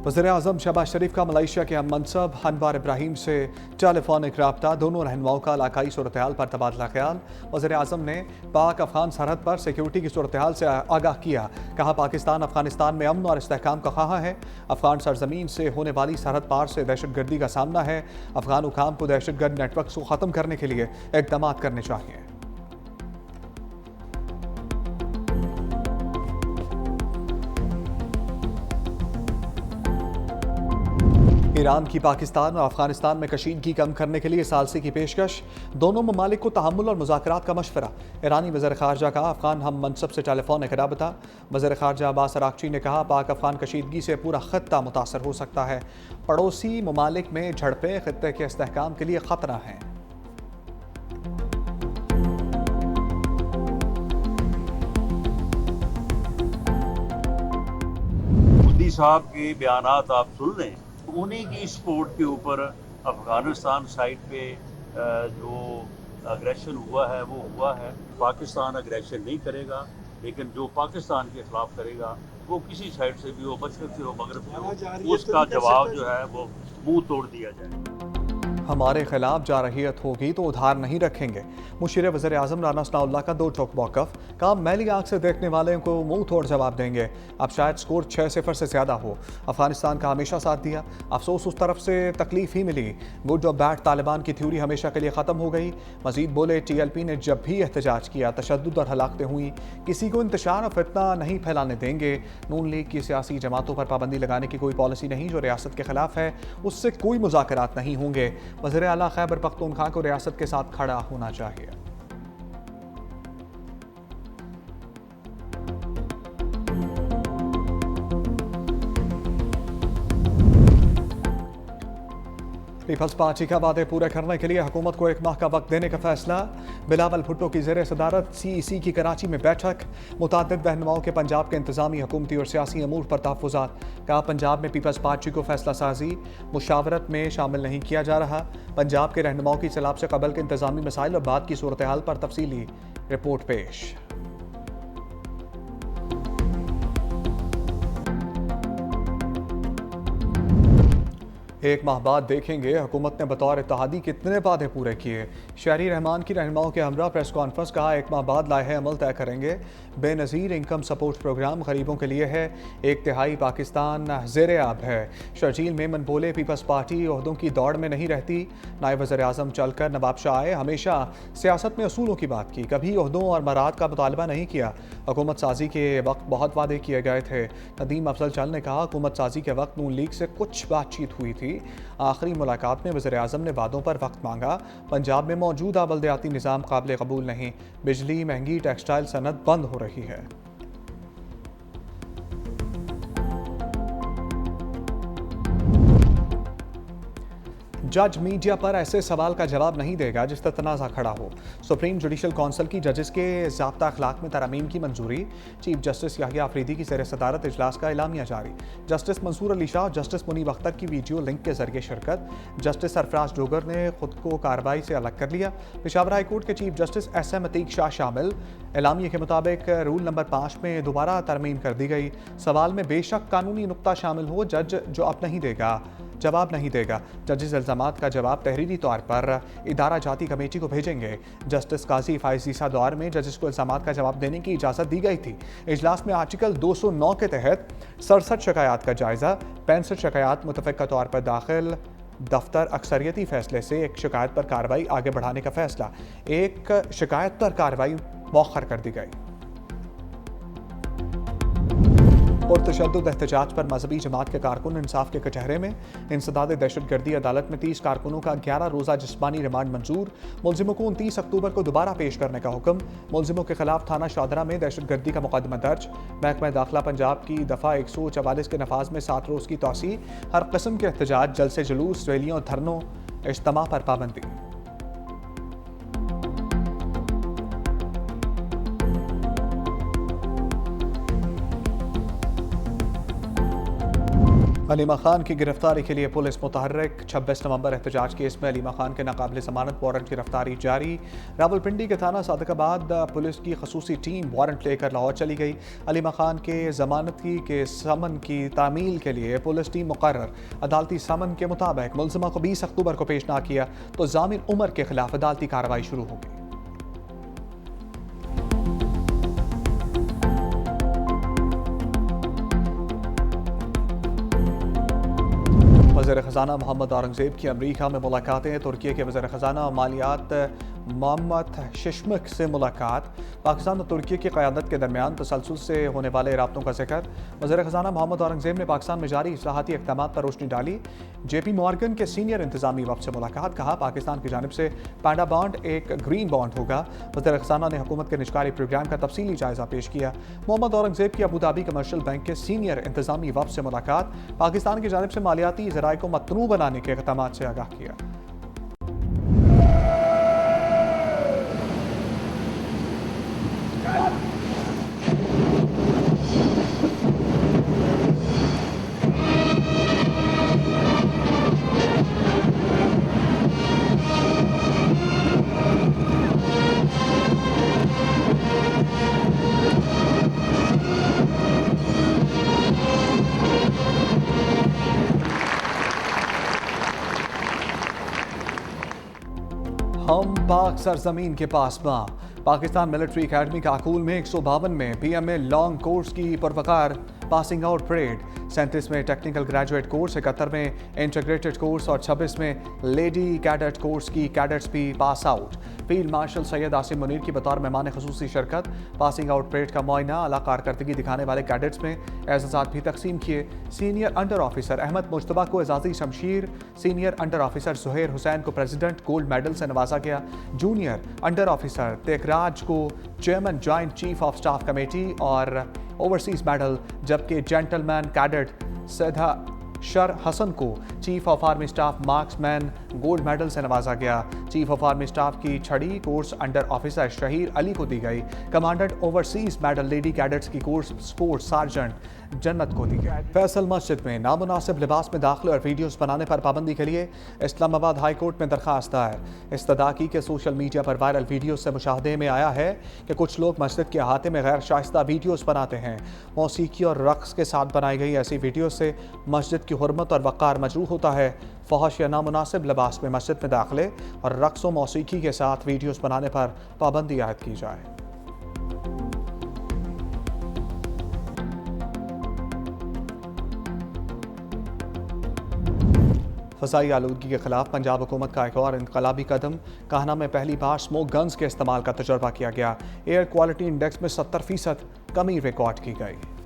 वज़ीर-ए-आज़म शहबाज शरीफ का मलेशिया के हम मनसब अनवार इब्राहिम से टेलीफोनिक रब्ता, दोनों रहनुमाओं का इलाकाई सूरत हाल पर तबादला ख्याल। वज़ीर-ए-आज़म ने पाक अफगान सरहद पर सिक्योरिटी की सूरत हाल से आगाह किया। कहा पाकिस्तान अफगानिस्तान में अमन और इस्तेहकाम का ख्वाह है। अफगान सरजमीन से होने वाली सरहद पार से दहशतगर्दी का सामना है। अफगान हुकाम को दहशतगर्द नेटवर्क को ख़त्म करने के लिए इक़दाम करने चाहिए। ईरान की पाकिस्तान और अफगानिस्तान में कशीदगी कम करने के लिए सालसी की पेशकश। दोनों ममालिक को तहम्मुल और मुज़ाकरात का मशवरा। ईरानी वज़ीर ख़ारजा का अफगान हम मनसब से टेलीफोनिक राबता। वज़ीर ख़ारजा अब्बास अराग़ची ने कहा पाक अफगान कशीदगी से पूरा ख़त्ता मुतासर हो सकता है। पड़ोसी ममालिक में झड़पें ख़ित्ते के इस्तेहकाम के लिए ख़तरा हैं। मोदी साहब के बयानात आप सुन लें, उन्हीं की सपोर्ट के ऊपर अफगानिस्तान साइड पे जो अग्रेशन हुआ है वो हुआ है। पाकिस्तान अग्रेशन नहीं करेगा, लेकिन जो पाकिस्तान के खिलाफ करेगा वो किसी साइड से भी हो, मशरक़ से हो, मगरब से हो, उसका जवाब जो है वो मुंह तोड़ दिया जाए। हमारे खिलाफ जारहियत होगी तो उधार नहीं रखेंगे। मुशीर वज़ीर आज़म राना सनाउल्लाह का दो टोक मौक़िफ़। काम मैली आंख से देखने वाले को मुंह तोड़ जवाब देंगे। अब शायद स्कोर 6-0 से ज़्यादा हो। अफगानिस्तान का हमेशा साथ दिया, अफसोस उस तरफ से तकलीफ ही मिली। गुड और बैड तालिबान की थ्योरी हमेशा के लिए ख़त्म हो गई। मजीद बोले TLP ने जब भी एहतजाज किया तशद्दुद और हलाकतें हुई। किसी को इंतशार और फितना नहीं फैलाने देंगे। नून लीग की सियासी जमातों पर पाबंदी लगाने की कोई पॉलिसी नहीं जो रियासत के खिलाफ है, उससे कोई मुज़ाकरात नहीं होंगे। वज़ीर आला खैबर पख्तूनख्वा को रियासत के साथ खड़ा होना चाहिए। पीपल्स पार्टी का वादे पूरे करने के लिए हुकूमत को 1 माह का वक्त देने का फैसला। बिलावल भुट्टो की ज़ेर सदारत CEC की कराची में बैठक। मुतादिद रहनुमाओं के पंजाब के इंतजामी, हुकूमती और सियासी अमूर पर तहफ़्फ़ुज़ात। कहा पंजाब में पीपल्स पार्टी को फैसला साजी मुशावरत में शामिल नहीं किया जा रहा। पंजाब के रहनुमाओं की सैलाब से कबल के इंतजामी मसाइल और बाद की सूरत हाल पर तफसीली रिपोर्ट पेश। एक माह बाद देखेंगे हुकूमत ने बतौर इत्तेहादी कितने वादे पूरे किए। शहरी रहमान की रहनुमाओं के हमरा प्रेस कॉन्फ्रेंस। कहा 1 माह बाद लाहे अमल तय करेंगे। बेनज़ीर इनकम सपोर्ट प्रोग्राम गरीबों के लिए है। 1/3 पाकिस्तान ज़ेरे आब है। शर्जील मेमन बोले पीपल्स पार्टी ओहदों की दौड़ में नहीं रहती। नायब वज़ीर आज़म चलकर नवाब शाह आए, हमेशा सियासत में असूलों की बात की, कभी ओहदों और मराद का मुतालबा नहीं किया। हुकूमत साजी के वक्त बहुत वादे किए गए थे। नदीम अफजल चल ने कहा हुकूमत साजी के वक्त नून लीग से कुछ बातचीत हुई थी। आखिरी मुलाकात में वज़ीर आज़म ने वादों पर वक्त मांगा। पंजाब में मौजूदा बल्दियाती निज़ाम काबिल कबूल नहीं। बिजली महंगी, टेक्सटाइल सनत बंद हो रही है। जज मीडिया पर ऐसे सवाल का जवाब नहीं देगा जिस पर तनाज़ा खड़ा हो। सुप्रीम जुडिशल काउंसिल की जजेस के ज़ाब्ता अखलाक में तरमीम की मंजूरी। चीफ जस्टिस याहिया अफरीदी की ज़ेर सदारत इजलास का एलामिया जारी। जस्टिस मंसूर अली शाह, जस्टिस मुनीब अख्तर की वीडियो लिंक के जरिए शिरकत। जस्टिस सरफराज डोगर ने खुद को कार्रवाई से अलग कर लिया। पेशावर हाई कोर्ट के chief justice SM Atiq Shah शामिल। एलामिया के मुताबिक रूल नंबर 5 में दोबारा तरमीम कर दी गई। सवाल में बेशक कानूनी नुक्ता शामिल हो, जज जवाब नहीं देगा। जजेस इल्ज़ामात का जवाब तहरीरी तौर पर इदारा जाती कमेटी को भेजेंगे। जस्टिस काजी फाइज ईसा दौर में जजेस को इल्ज़ामात का जवाब देने की इजाज़त दी गई थी। इजलास में आर्टिकल 209 के तहत 67 शिकायत का जायज़ा। 65 शिकायत मुतफ़िक़ा तौर पर दाखिल। दफ्तर अक्सरियती फैसले से एक शिकायत पर कार्रवाई आगे बढ़ाने का फैसला। एक शिकायत पर कार्रवाई मौखर कर दी गई। पुरतशद्दुद एहतजाज पर मजहबी जमात के कारकुन इंसाफ के कचहरे में। इंसदाद दहशतगर्दी अदालत में 30 कारकुनों का 11 रोज़ा जिस्मानी रिमांड मंजूर। मुलजिमों को 29 अक्टूबर को दोबारा पेश करने का हुक्म। मुलजिमों के खिलाफ थाना शादरा में दहशतगर्दी का मुकदमा दर्ज। महकमा दाखिला पंजाब की दफ़ा 144 के नफाज में 7 रोज़ की तोसी। हर किस्म के एहतजाज, जलसे जुलूस, रैलियों, धरनों, इज्तिमा पर पाबंदी। अलीमा खान की गिरफ्तारी के लिए पुलिस मुतहर्रिक। 26 नवंबर एहतजाज केस में अलीमा खान के नाकाबिल जमानत वारंट गिरफ्तारी जारी। रावलपिंडी के थाना सादिकाबाद पुलिस की खसूसी टीम वारंट लेकर लाहौर चली गई। अलीमा खान के जमानती के समन की तामील के लिए पुलिस टीम मुकर्रर। अदालती समन के मुताबिक मुलजिमा को 20 अक्टूबर को पेश ना किया तो जामिन उमर के खिलाफ अदालती कार्रवाई शुरू होगी। वज़ीर ख़ज़ाना मोहम्मद औरंगज़ेब की अमरीका में मुलाकातें। तुर्की के वज़ीर ख़ज़ाना और मालियात मोहम्मद शिशमक से मुलाकात। पाकिस्तान और तुर्की की क़यादत के दरमियान तसलसल से होने वाले राब्तों का जिक्र। वज़ीर ख़ज़ाना मोहम्मद औरंगज़ेब ने पाकिस्तान में जारी इस्लाहाती इक़दामात पर रोशनी डाली। JP मॉर्गन के सीनियर इंतज़ामी वफ़द से मुलाकात। कहा पाकिस्तान की जानिब से पैंडा बॉन्ड एक ग्रीन बॉन्ड होगा। वज़ीर ख़ज़ाना ने हुकूमत के निजकारी प्रोग्राम का तफसीली जायज़ा पेश किया। मोहम्मद औरंगज़ेब की अबू धाबी कमर्शियल बैंक के सीनियर इंतज़ामी वफ़द से मुलाकात। पाकिस्तान की जानिब से मालियाती ज़राए को मतनू बनाने के इक़दामात से आगाह किया। हम पाक सरजमीन के पास पाकिस्तान मिलिट्री अकेडमी काकूल में 152 में PMA लॉन्ग कोर्स की पुरवकार पासिंग आउट परेड। 37 में टेक्निकल ग्रेजुएट कोर्स, 71 में इंटीग्रेटेड कोर्स और 26 में लेडी कैडेट कोर्स की कैडेट्स भी pass out. Field marshal Syed Asim Munir की बतौर मेहमान खसूसी शिरकत। पासिंग आउट परेड का मुआयना, आला कारकर्दगी दिखाने वाले कैडेट्स में एजाज़ात भी तकसीम किए। Senior under officer Ahmed Mushtaba को एजाज़ी शमशीर, senior under officer Zuhair Hussain को प्रेसिडेंट गोल्ड मेडल से नवाजा गया। जूनियर अंडर ऑफिसर तेकराज को chairman joint chief of staff committee और ओवरसीज मेडल, जबकि जेंटलमैन कैडेट सैदा शर हसन को chief of army staff marksman gold medal से नवाजा गया। चीफ ऑफ आर्मी स्टाफ की छड़ी course under officer Shaheer Ali को दी गई। Commandant overseas medal lady cadets की कोर्स स्पोर्ट्स सार्जेंट जन्नत को दी गई। फैसल मस्जिद में नामुनासिब लिबास में दाखिले और वीडियोस बनाने पर पाबंदी के लिए इस्लामाबाद हाई कोर्ट में दरखास्त दायर। इस्तदा की के सोशल मीडिया पर वायरल वीडियो से मुशाहदे में आया है कि कुछ लोग मस्जिद के अहाते में गैर शाइस्ता वीडियोस बनाते हैं। मौसीकी और रक्स के साथ बनाई गई ऐसी वीडियो से मस्जिद की हुर्मत और वक़ार मजरूह होता है। फहश या नामुनासिब लिबास में मस्जिद में दाखिले और रक्स व मौसीकी के साथ वीडियोस बनाने पर पाबंदी आयद की जाए। फ़ज़ाई आलूदगी के खिलाफ पंजाब हुकूमत का एक और इनकलाबी कदम। कान्हा में पहली बार स्मोक गन्स के इस्तेमाल का तजुर्बा किया गया। एयर क्वालिटी इंडेक्स में 70% कमी रिकॉर्ड की गई।